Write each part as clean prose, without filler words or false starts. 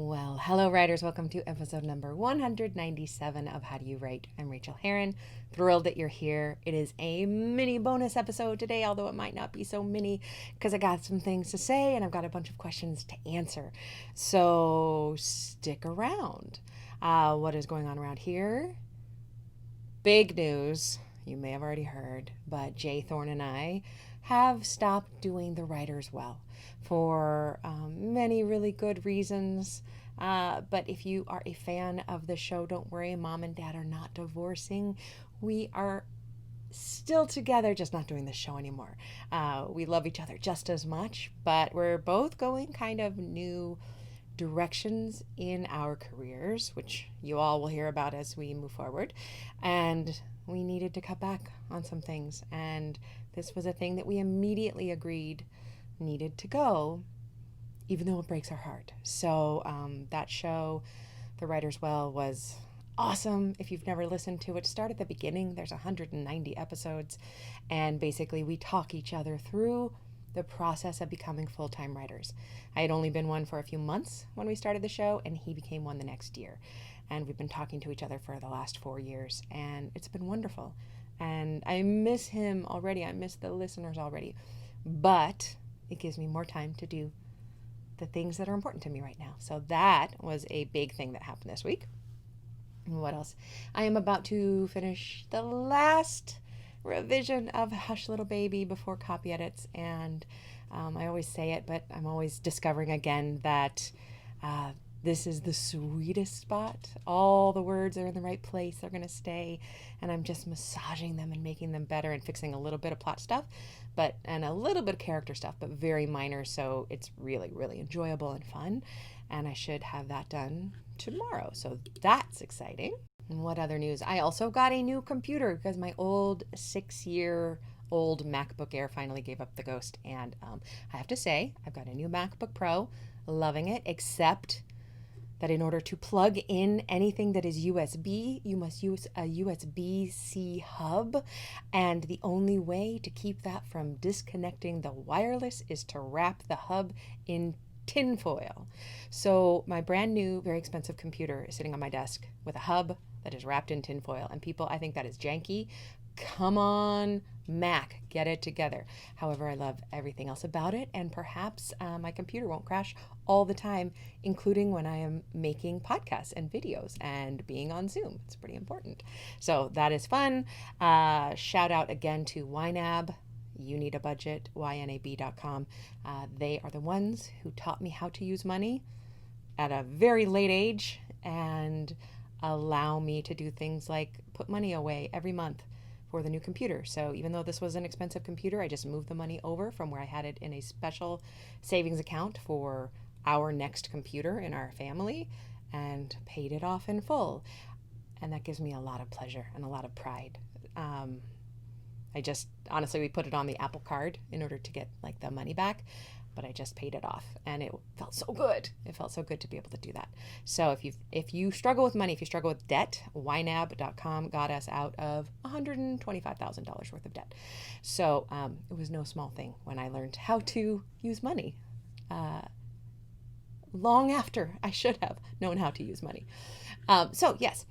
Well, hello, writers. Welcome to episode number 197 of How Do You Write? I'm Rachael Herron. Thrilled that you're here. It is a mini bonus episode today, although it might not be so mini because I got some things to say and I've got a bunch of questions to answer. So stick around. What is going on around here? Big news. You may have already heard, but Jay Thorne and I have stopped doing the Writers Well for many really good reasons. But if you are a fan of the show, don't worry, Mom and Dad are not divorcing. We are still together, just not doing the show anymore. We love each other just as much, but we're both going kind of new directions in our careers, which you all will hear about as we move forward. And we needed to cut back on some things. And this was a thing that we immediately agreed needed to go, even though it breaks our heart. So that show, The Writer's Well, was awesome. If you've never listened to it, start at the beginning. There's 190 episodes. And basically, we talk each other through the process of becoming full-time writers. I had only been one for a few months when we started the show, and he became one the next year. And we've been talking to each other for the last 4 years, and it's been wonderful. And I miss him already. I miss the listeners already. But it gives me more time to do the things that are important to me right now. So that was a big thing that happened this week. What else? I am about to finish the last revision of Hush Little Baby before copy edits, and I always say it, but I'm always discovering again that this is the sweetest spot. All the words are in the right place. They're going to stay, and I'm just massaging them and making them better and fixing a little bit of plot stuff, and a little bit of character stuff, but very minor, so it's really, really enjoyable and fun, and I should have that done tomorrow, so that's exciting. And what other news? I also got a new computer because my old 6-year-old MacBook Air finally gave up the ghost. And I have to say, I've got a new MacBook Pro, loving it, except that in order to plug in anything that is USB, you must use a USB-C hub. And the only way to keep that from disconnecting the wireless is to wrap the hub in tinfoil. So my brand new, very expensive computer is sitting on my desk with a hub that is wrapped in tinfoil. And people, I think that is janky. Come on, Mac, get it together. However, I love everything else about it, and perhaps my computer won't crash all the time, including when I am making podcasts and videos and being on Zoom. It's pretty important. So that is fun. Shout out again to YNAB. You Need a Budget, ynab.com. They are the ones who taught me how to use money at a very late age and allow me to do things like put money away every month for the new computer. So even though this was an expensive computer, I just moved the money over from where I had it in a special savings account for our next computer in our family and paid it off in full. And that gives me a lot of pleasure and a lot of pride. Honestly, we put it on the Apple Card in order to get like the money back, but I just paid it off and it felt so good. It felt so good to be able to do that. So if you struggle with money, if you struggle with debt, ynab.com got us out of $125,000 worth of debt. So it was no small thing when I learned how to use money. Long after I should have known how to use money. So yes,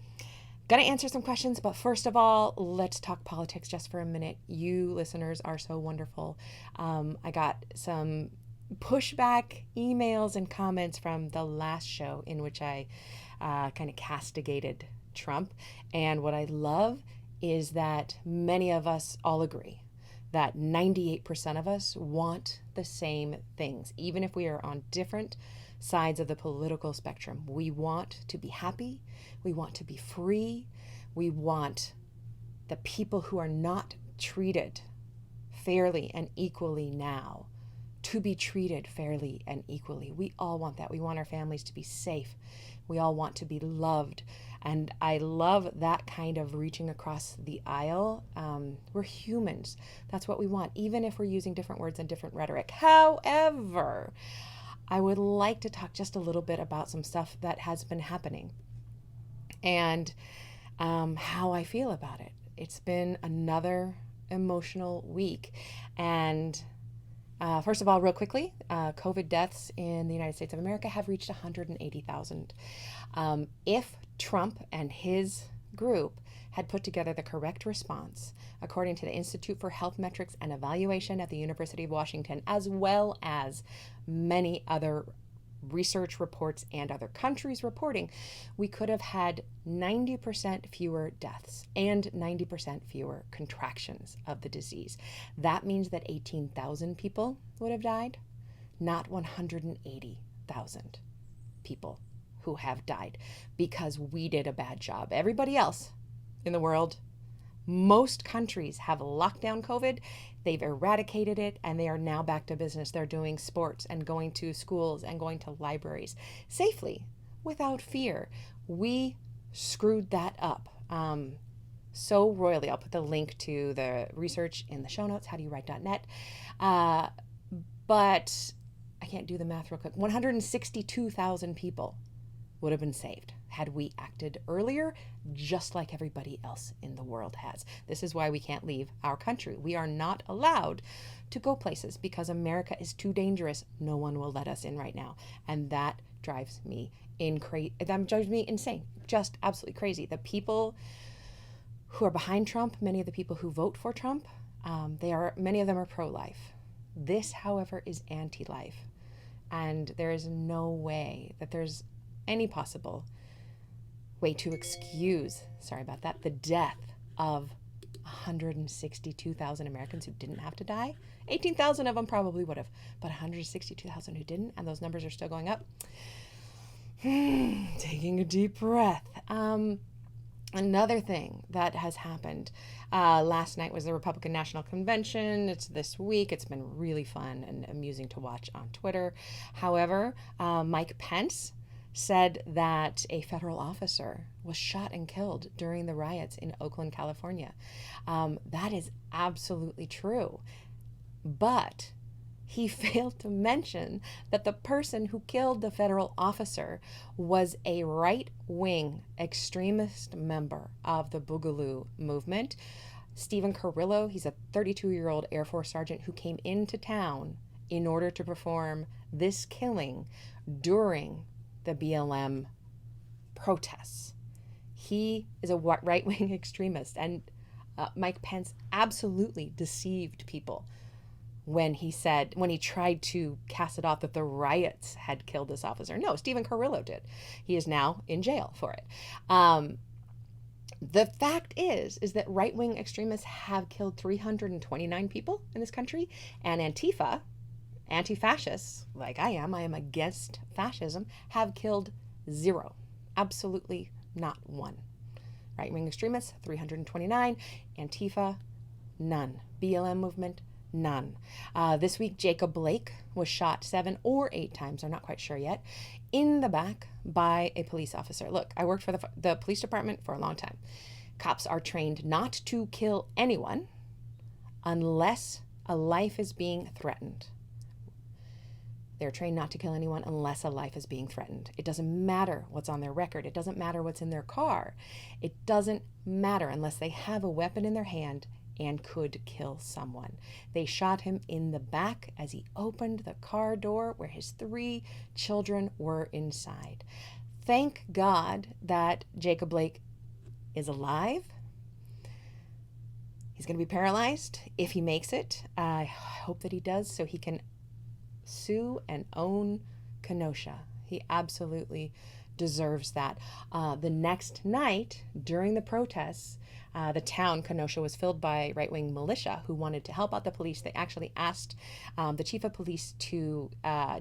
gonna answer some questions, but first of all, let's talk politics just for a minute. You listeners are so wonderful. I got some pushback emails and comments from the last show in which I kind of castigated Trump. And what I love is that many of us all agree that 98% of us want the same things, even if we are on different sides of the political spectrum. We want to be happy. We want to be free. We want the people who are not treated fairly and equally now to be treated fairly and equally. We all want that. We want our families to be safe. We all want to be loved. And I love that kind of reaching across the aisle. We're humans. That's what we want, even if we're using different words and different rhetoric. However, I would like to talk just a little bit about some stuff that has been happening and how I feel about it. It's been another emotional week, and First of all, real quickly, COVID deaths in the United States of America have reached 180,000. If Trump and his group had put together the correct response, according to the Institute for Health Metrics and Evaluation at the University of Washington, as well as many other research reports and other countries reporting, we could have had 90% fewer deaths and 90% fewer contractions of the disease. That means that 18,000 people would have died, not 180,000 people who have died because we did a bad job. Everybody else in the world, most countries have locked down COVID. They've eradicated it, and they are now back to business. They're doing sports and going to schools and going to libraries safely, without fear. We screwed that up so royally. I'll put the link to the research in the show notes, howdoyouwrite.net. But I can't do the math real quick. 162,000 people would have been saved had we acted earlier, just like everybody else in the world has. This is why we can't leave our country. We are not allowed to go places because America is too dangerous. No one will let us in right now. And that drives me insane. Just absolutely crazy. The people who are behind Trump, many of the people who vote for Trump, many of them are pro-life. This, however, is anti-life. And there is no way that there's any possible way to excuse, the death of 162,000 Americans who didn't have to die. 18,000 of them probably would have, but 162,000 who didn't, and those numbers are still going up. Taking a deep breath. Another thing that has happened last night was the Republican National Convention. It's this week. It's been really fun and amusing to watch on Twitter. However, Mike Pence said that a federal officer was shot and killed during the riots in Oakland, California. That is absolutely true. But he failed to mention that the person who killed the federal officer was a right-wing extremist member of the Boogaloo movement. Stephen Carrillo, he's a 32-year-old Air Force sergeant who came into town in order to perform this killing during the BLM protests. He is a right-wing extremist, and Mike Pence absolutely deceived people when he tried to cast it off that the riots had killed this officer. No, Stephen Carrillo did. He is now in jail for it. The fact is that right-wing extremists have killed 329 people in this country, and Antifa, anti-fascists, like I am against fascism, have killed 0. Absolutely not one. Right-wing extremists, 329. Antifa, none. BLM movement, none. This week, Jacob Blake was shot 7 or 8 times, I'm not quite sure yet, in the back by a police officer. Look, I worked for the police department for a long time. Cops are trained not to kill anyone unless a life is being threatened. They're trained not to kill anyone unless a life is being threatened. It doesn't matter what's on their record. It doesn't matter what's in their car. It doesn't matter unless they have a weapon in their hand and could kill someone. They shot him in the back as he opened the car door where his 3 children were inside. Thank God that Jacob Blake is alive. He's going to be paralyzed if he makes it. I hope that he does so he can sue and own Kenosha. He absolutely deserves that. The next night, during the protests, the town, Kenosha, was filled by right-wing militia who wanted to help out the police. They actually asked the chief of police to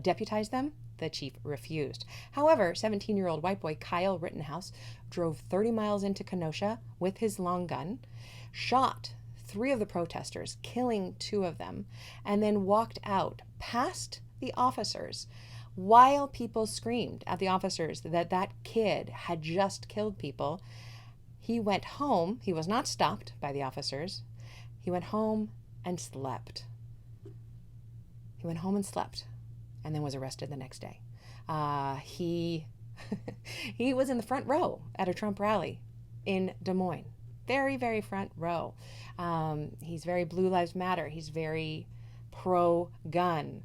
deputize them. The chief refused. However, 17-year-old white boy Kyle Rittenhouse drove 30 miles into Kenosha with his long gun, shot 3 of the protesters, killing 2 of them, and then walked out past the officers while people screamed at the officers that kid had just killed people. He went home. He was not stopped by the officers. He went home and slept. And then was arrested the next day. He was in the front row at a Trump rally in Des Moines. Very, very front row. He's very Blue Lives Matter. He's very pro-gun.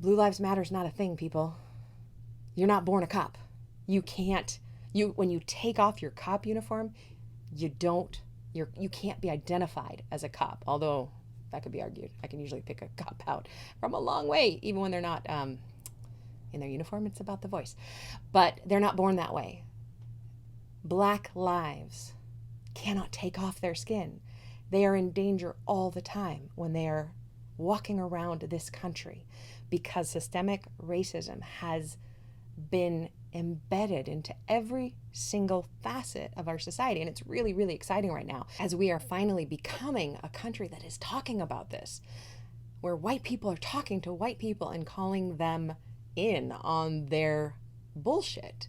Blue Lives Matter is not a thing, people. You're not born a cop. You can't, when you take off your cop uniform, you can't be identified as a cop, although that could be argued. I can usually pick a cop out from a long way, even when they're not in their uniform. It's about the voice. But they're not born that way. Black lives cannot take off their skin. They are in danger all the time when they are walking around this country because systemic racism has been embedded into every single facet of our society. And it's really, really exciting right now as we are finally becoming a country that is talking about this, where white people are talking to white people and calling them in on their bullshit.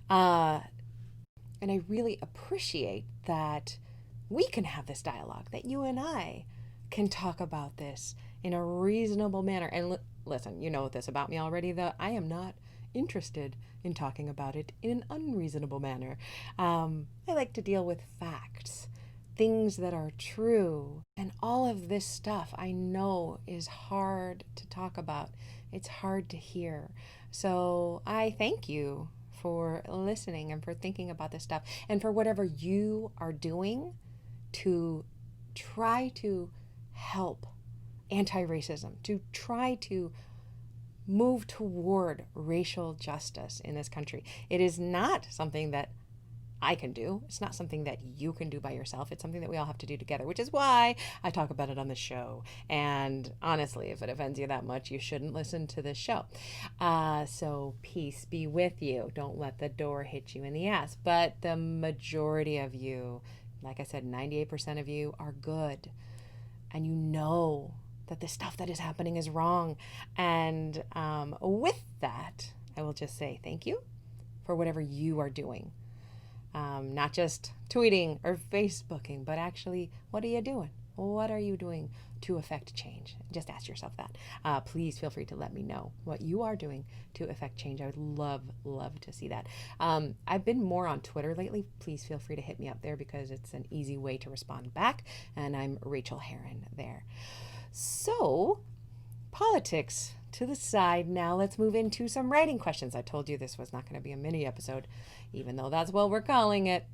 And I really appreciate that we can have this dialogue, that you and I can talk about this in a reasonable manner. And listen, you know this about me already, that I am not interested in talking about it in an unreasonable manner. I like to deal with facts, things that are true. And all of this stuff I know is hard to talk about. It's hard to hear. So I thank you for listening and for thinking about this stuff and for whatever you are doing to try to help anti-racism, to try to move toward racial justice in this country. It is not something that I can do. It's not something that you can do by yourself. It's something that we all have to do together, which is why I talk about it on the show. And honestly, if it offends you that much, you shouldn't listen to this show. So peace be with you. Don't let the door hit you in the ass. But the majority of you, like I said, 98% of you are good. And you know that the stuff that is happening is wrong. And with that, I will just say thank you for whatever you are doing. Not just tweeting or Facebooking, but actually, what are you doing? What are you doing to affect change? Just ask yourself that. Please feel free to let me know what you are doing to affect change. I would love to see that. I've been more on Twitter lately. Please feel free to hit me up there because it's an easy way to respond back. And I'm Rachael Herron there. So, politics to the side. Now let's move into some writing questions. I told you this was not going to be a mini episode, even though that's what we're calling it.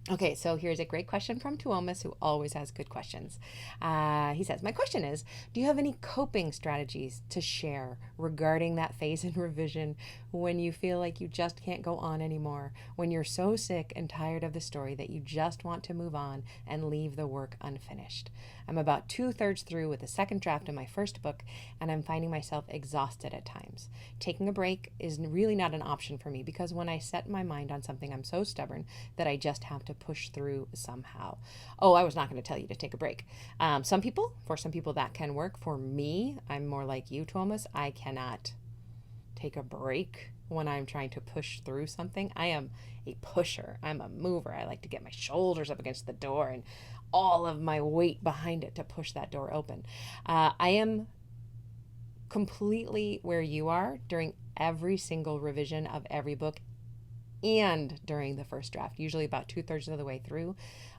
Okay, so here's a great question from Tuomas, who always has good questions. He says, my question is, do you have any coping strategies to share regarding that phase in revision when you feel like you just can't go on anymore, when you're so sick and tired of the story that you just want to move on and leave the work unfinished? I'm about 2/3 through with the second draft of my first book, and I'm finding myself exhausted at times. Taking a break is really not an option for me because when I set my mind on something, I'm so stubborn that I just have to push through somehow. Oh, I was not going to tell you to take a break. For some people that can work. For me, I'm more like you, Thomas. I cannot take a break when I'm trying to push through something. I am a pusher. I'm a mover. I like to get my shoulders up against the door and all of my weight behind it to push that door open. I am completely where you are during every single revision of every book and during the first draft. Usually about 2/3 of the way through,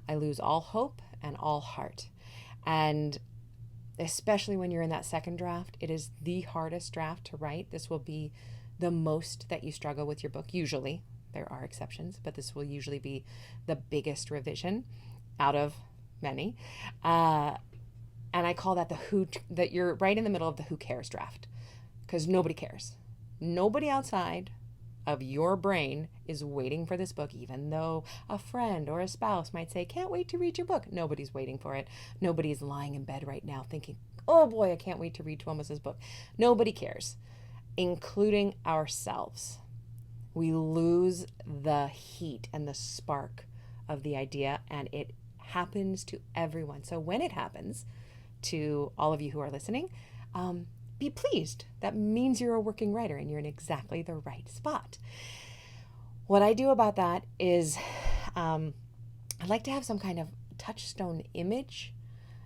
I lose all hope and all heart. And especially when you're in that second draft, it is the hardest draft to write. This will be the most that you struggle with your book. Usually, there are exceptions, but this will usually be the biggest revision out of many. And I call that that you're right in the middle of the who cares draft, because nobody cares. Nobody outside of your brain is waiting for this book, even though a friend or a spouse might say, can't wait to read your book. Nobody's waiting for it. Nobody's lying in bed right now thinking, oh boy, I can't wait to read Thomas's book. Nobody cares, including ourselves. We lose the heat and the spark of the idea, and it happens to everyone. So when it happens to all of you who are listening, be pleased. That means you're a working writer and you're in exactly the right spot. What I do about that is I like to have some kind of touchstone image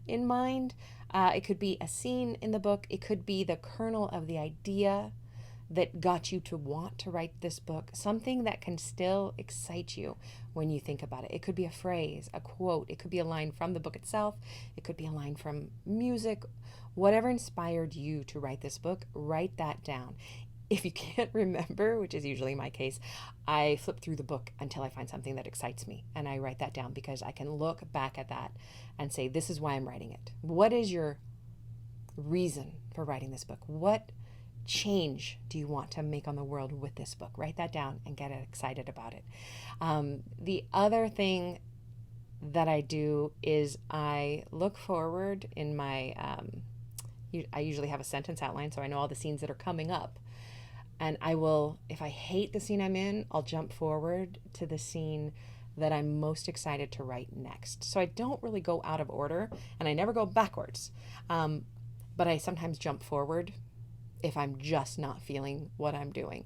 in mind. It could be a scene in the book. It could be the kernel of the idea that got you to want to write this book, something that can still excite you when you think about it. It could be a phrase, a quote, it could be a line from the book itself, it could be a line from music, whatever inspired you to write this book, write that down. If you can't remember, which is usually my case, I flip through the book until I find something that excites me and I write that down, because I can look back at that and say, this is why I'm writing it. What is your reason for writing this book? What change do you want to make on the world with this book? Write that down and get excited about it. The other thing that I do is I look forward in my, I usually have a sentence outline, so I know all the scenes that are coming up. And I will, if I hate the scene I'm in, I'll jump forward to the scene that I'm most excited to write next. So I don't really go out of order, and I never go backwards. But I sometimes jump forward if I'm just not feeling what I'm doing.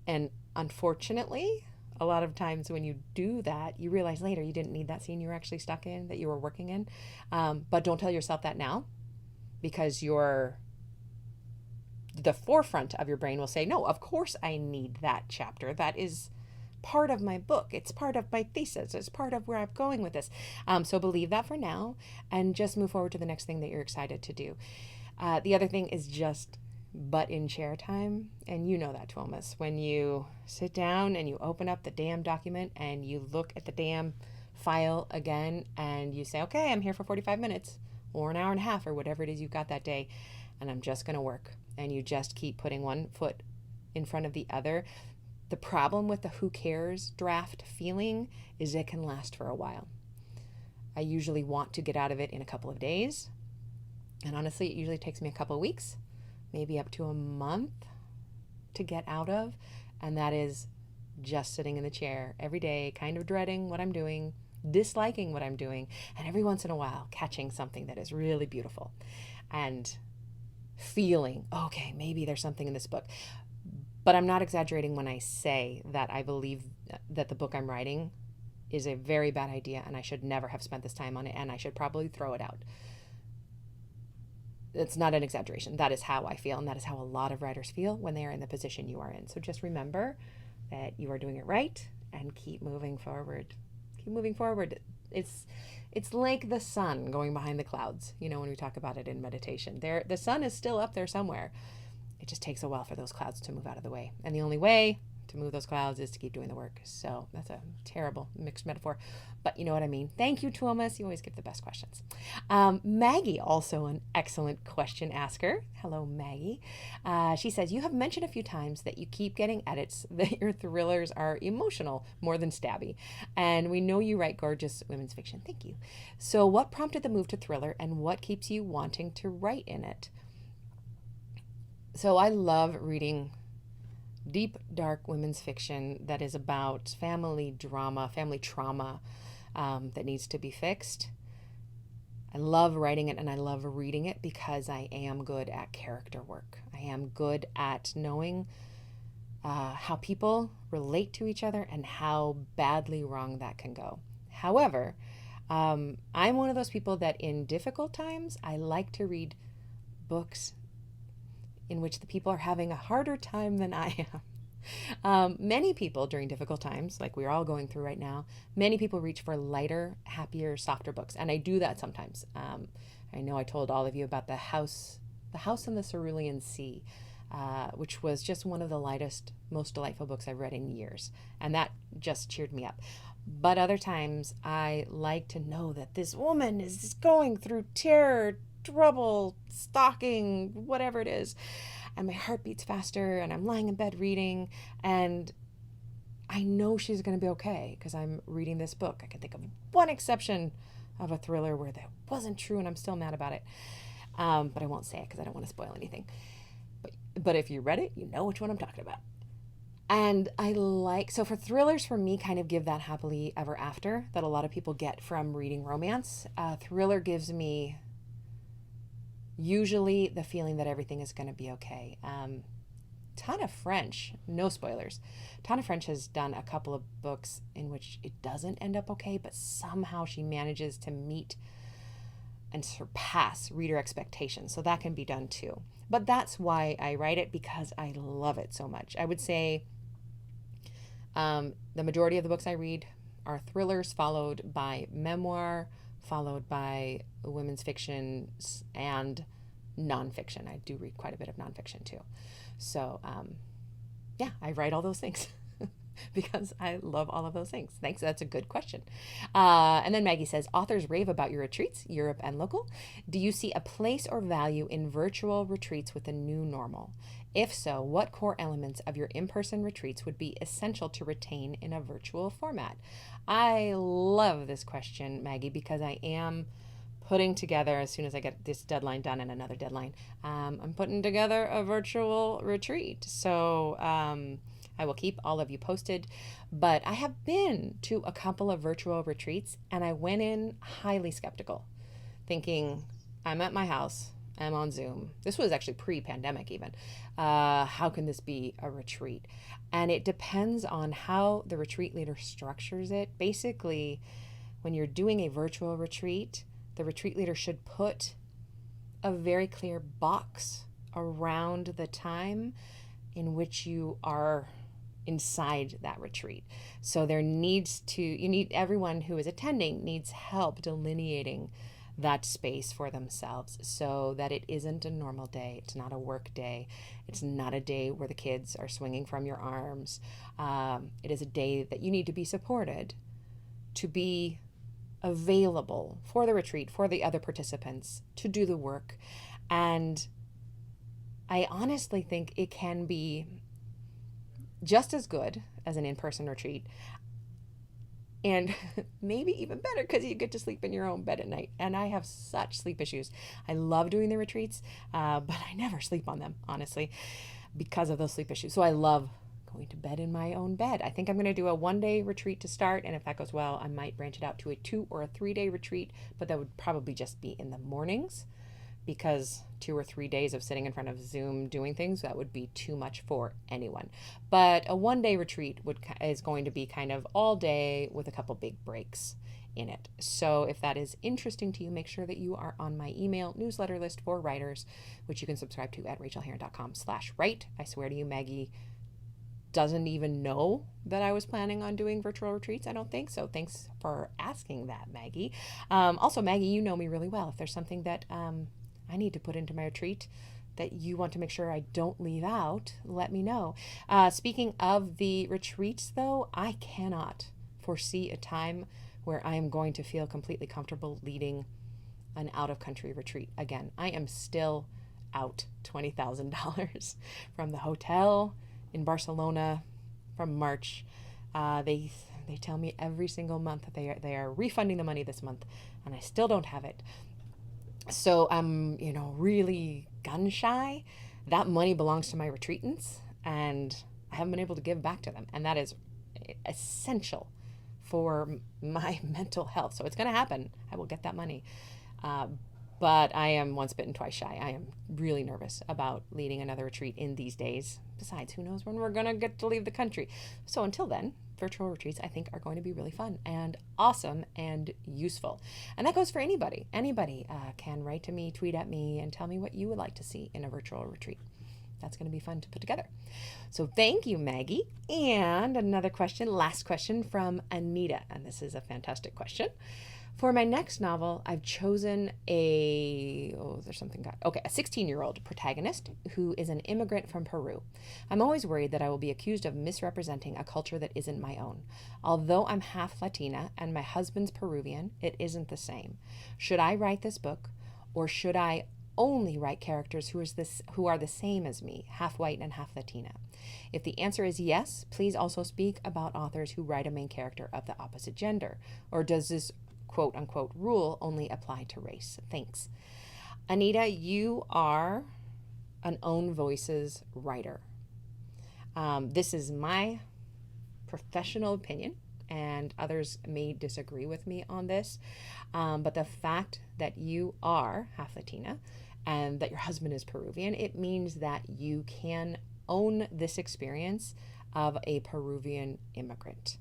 And unfortunately, a lot of times when you do that, you realize later you didn't need that scene you were actually stuck in, that you were working in. But don't tell yourself that now, because the forefront of your brain will say, no, of course I need that chapter. That is part of my book. It's part of my thesis. It's part of where I'm going with this. So believe that for now and just move forward to the next thing that you're excited to do. The other thing is just butt in chair time. And you know that, Thomas, when you sit down and you open up the damn document and you look at the damn file again and you say, okay, I'm here for 45 minutes or an hour and a half or whatever it is you've got that day, and I'm just going to work. And you just keep putting one foot in front of the other. The problem with the who cares draft feeling is it can last for a while. I usually want to get out of it in a couple of days. And honestly, it usually takes me a couple of weeks, maybe up to a month to get out of. And that is just sitting in the chair every day, kind of dreading what I'm doing, disliking what I'm doing, and every once in a while catching something that is really beautiful and feeling, okay, maybe there's something in this book. But I'm not exaggerating when I say that I believe that the book I'm writing is a very bad idea and I should never have spent this time on it and I should probably throw it out. It's not an exaggeration. That is how I feel, and that is how a lot of writers feel when they are in the position you are in. So just remember that you are doing it right and keep moving forward. Keep moving forward. It's like the sun going behind the clouds, when we talk about it in meditation. The sun is still up there somewhere. It just takes a while for those clouds to move out of the way. And the only way to move those clouds is to keep doing the work. So that's a terrible mixed metaphor, but you know what I mean. Thank you, Thomas. You always give the best questions. Maggie, also an excellent question asker. Hello, Maggie. She says, you have mentioned a few times that you keep getting edits that your thrillers are emotional more than stabby. And we know you write gorgeous women's fiction. Thank you. So what prompted the move to thriller and what keeps you wanting to write in it? So I love reading deep, dark women's fiction that is about family drama, family trauma that needs to be fixed. I love writing it and I love reading it because I am good at character work. I am good at knowing how people relate to each other and how badly wrong that can go. However, I'm one of those people that in difficult times, I like to read books in which the people are having a harder time than I am. Many people during difficult times, like we're all going through right now, many people reach for lighter, happier, softer books. And I do that sometimes. I know I told all of you about The House in the Cerulean Sea, which was just one of the lightest, most delightful books I've read in years. And that just cheered me up. But other times I like to know that this woman is going through terror, trouble, stalking, whatever it is, and my heart beats faster and I'm lying in bed reading and I know she's going to be okay because I'm reading this book. I can think of one exception of a thriller where that wasn't true and I'm still mad about it, but I won't say it because I don't want to spoil anything. But if you read it, you know which one I'm talking about. And so for thrillers, for me, kind of give that happily ever after that a lot of people get from reading romance. Thriller gives me usually the feeling that everything is going to be okay. Tana French, no spoilers. Tana French has done a couple of books in which it doesn't end up okay, but somehow she manages to meet and surpass reader expectations. So that can be done too. But that's why I write it, because I love it so much. I would say the majority of the books I read are thrillers, followed by memoir, followed by women's fiction and nonfiction. I do read quite a bit of nonfiction too. So yeah, I write all those things. Because I love all of those things. Thanks. That's a good question. And then Maggie says, authors rave about your retreats, Europe and local. Do you see a place or value in virtual retreats with the new normal? If so, what core elements of your in-person retreats would be essential to retain in a virtual format? I love this question, Maggie, because I am putting together, as soon as I get this deadline done and another deadline, I'm putting together a virtual retreat. So I will keep all of you posted. But I have been to a couple of virtual retreats, and I went in highly skeptical, thinking, I'm at my house, I'm on Zoom. This was actually pre-pandemic even. How can this be a retreat? And it depends on how the retreat leader structures it. Basically, when you're doing a virtual retreat, the retreat leader should put a very clear box around the time in which you are inside that retreat. So everyone who is attending needs help delineating that space for themselves, so that it isn't a normal day. It's not a work day. It's not a day where the kids are swinging from your arms. It is a day that you need to be supported, to be available for the retreat, for the other participants, to do the work. And I honestly think it can be just as good as an in-person retreat, and maybe even better, because you get to sleep in your own bed at night. And I have such sleep issues. I love doing the retreats, but I never sleep on them, honestly, because of those sleep issues. So I love going to bed in my own bed. I think I'm going to do a 1-day retreat to start, and if that goes well, I might branch it out to a 2 or a 3-day retreat, but that would probably just be in the mornings, because 2 or 3 days of sitting in front of Zoom doing things, that would be too much for anyone. But a 1-day retreat is going to be kind of all day with a couple big breaks in it. So if that is interesting to you, make sure that you are on my email newsletter list for writers, which you can subscribe to at rachaelherron.com/write. I swear to you, Maggie doesn't even know that I was planning on doing virtual retreats, I don't think. So thanks for asking that, Maggie. Also, Maggie, you know me really well. If there's something that I need to put into my retreat that you want to make sure I don't leave out, let me know. Speaking of the retreats, though, I cannot foresee a time where I am going to feel completely comfortable leading an out-of-country retreat again. I am still out $20,000 from the hotel in Barcelona from March. They tell me every single month that they are refunding the money this month, and I still don't have it. So I'm, really gun shy. That money belongs to my retreatants, and I haven't been able to give back to them. And that is essential for my mental health. So it's going to happen. I will get that money. But I am once bitten, twice shy. I am really nervous about leading another retreat in these days. Besides, who knows when we're going to get to leave the country. So until then, virtual retreats, I think, are going to be really fun and awesome and useful. And that goes for anybody. Anybody can write to me, tweet at me, and tell me what you would like to see in a virtual retreat. That's going to be fun to put together. So thank you, Maggie. And another question, last question from Anita. And this is a fantastic question. For my next novel, I've chosen a 16-year-old protagonist who is an immigrant from Peru. I'm always worried that I will be accused of misrepresenting a culture that isn't my own. Although I'm half Latina and my husband's Peruvian, it isn't the same. Should I write this book, or should I only write characters who are the same as me, half white and half Latina? If the answer is yes, please also speak about authors who write a main character of the opposite gender. Or does this quote-unquote rule only apply to race? Thanks. Anita, you are an Own Voices writer. This is my professional opinion, and others may disagree with me on this, but the fact that you are half Latina and that your husband is Peruvian, it means that you can own this experience of a Peruvian immigrant.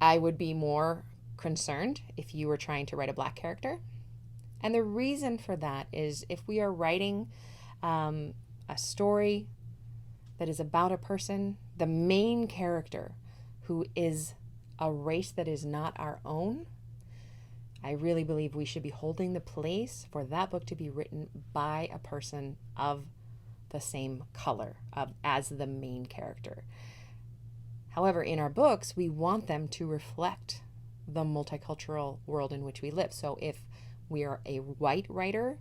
I would be more concerned if you were trying to write a Black character. And the reason for that is if we are writing a story that is about a person, the main character who is a race that is not our own, I really believe we should be holding the place for that book to be written by a person of the same color as the main character. However, in our books, we want them to reflect the multicultural world in which we live. So if we are a white writer,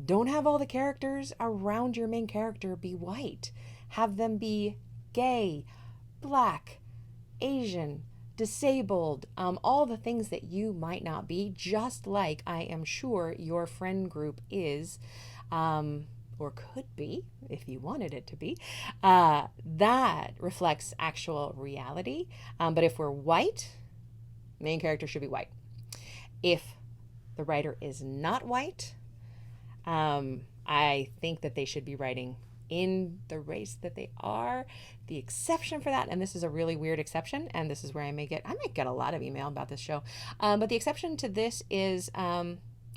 don't have all the characters around your main character be white. Have them be gay, Black, Asian, disabled, all the things that you might not be, just like I am sure your friend group is, or could be if you wanted it to be. That reflects actual reality. But if we're white, main character should be white. If the writer is not white, I think that they should be writing in the race that they are. The exception for that, and this is a really weird exception, and this is where I might get a lot of email about this show, but the exception to this is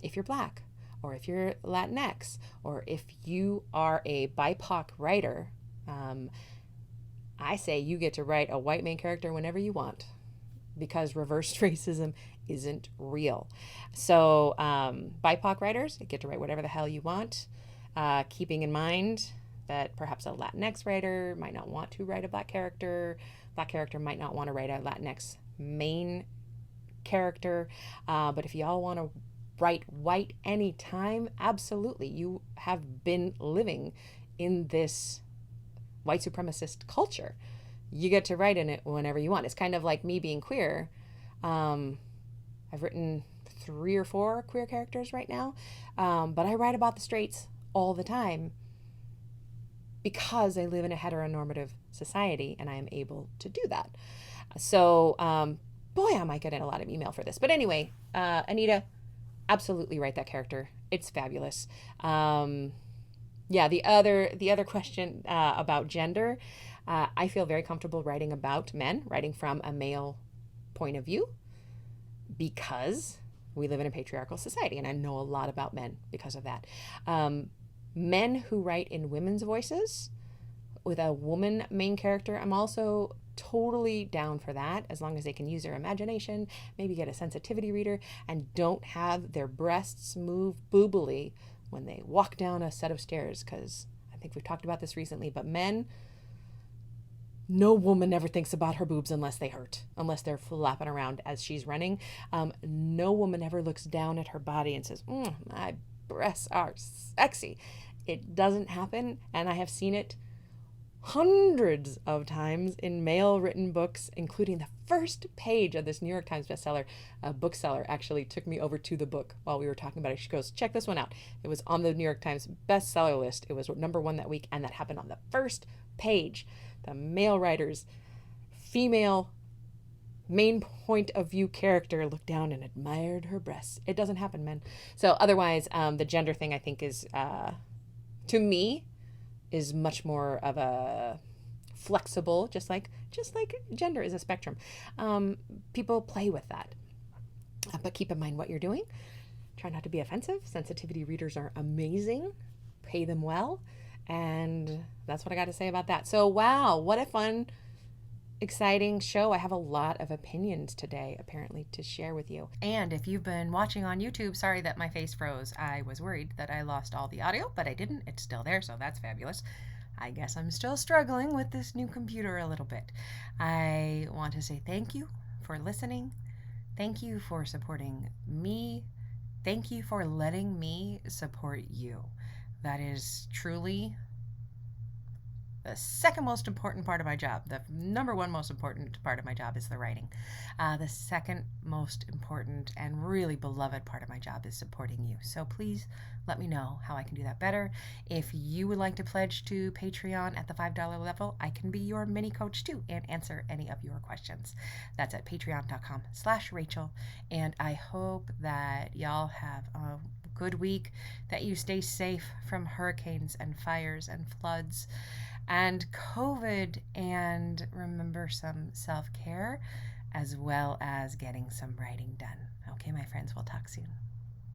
if you're Black, or if you're Latinx, or if you are a BIPOC writer, I say you get to write a white main character whenever you want, because reverse racism isn't real. So BIPOC writers get to write whatever the hell you want, keeping in mind that perhaps a Latinx writer might not want to write a Black character. Black character might not want to write a Latinx main character. But if y'all want to write white anytime, absolutely. You have been living in this white supremacist culture. You get to write in it whenever you want. It's kind of like me being queer. I've written 3 or 4 queer characters right now, but I write about the straights all the time because I live in a heteronormative society and I am able to do that. So, boy, I might get in a lot of email for this. But anyway, Anita, absolutely write that character. It's fabulous. The other question about gender, I feel very comfortable writing about men, writing from a male point of view, because we live in a patriarchal society, and I know a lot about men because of that. Men who write in women's voices with a woman main character, I'm also totally down for that, as long as they can use their imagination, maybe get a sensitivity reader, and don't have their breasts move boobily when they walk down a set of stairs, because I think we've talked about this recently, but men, no woman ever thinks about her boobs unless they hurt, unless they're flapping around as she's running. No woman ever looks down at her body and says, my breasts are sexy. It doesn't happen, and I have seen it hundreds of times in male written books, including the first page of this New York Times bestseller. A bookseller actually took me over to the book while we were talking about it. She goes, check this one out. It was on the New York Times bestseller list. It was number 1 that week, and that happened on the first page. The male writer's female main point of view character looked down and admired her breasts. It doesn't happen, men. So otherwise, the gender thing, I think, is, to me, is much more of a flexible, just like gender is a spectrum. People play with that. But keep in mind what you're doing. Try not to be offensive. Sensitivity readers are amazing. Pay them well. And that's what I got to say about that. So, wow, what a fun, exciting show. I have a lot of opinions today, apparently, to share with you. And if you've been watching on YouTube, sorry that my face froze. I was worried that I lost all the audio, but I didn't. It's still there, so that's fabulous. I guess I'm still struggling with this new computer a little bit. I want to say thank you for listening. Thank you for supporting me. Thank you for letting me support you. That is truly the second most important part of my job. The number 1 most important part of my job is the writing. The second most important and really beloved part of my job is supporting you. So please let me know how I can do that better. If you would like to pledge to Patreon at the $5 level, I can be your mini coach too and answer any of your questions. That's at patreon.com/Rachael. And I hope that y'all have a good week, that you stay safe from hurricanes and fires and floods and COVID, and remember some self-care as well as getting some writing done. Okay, my friends, we'll talk soon.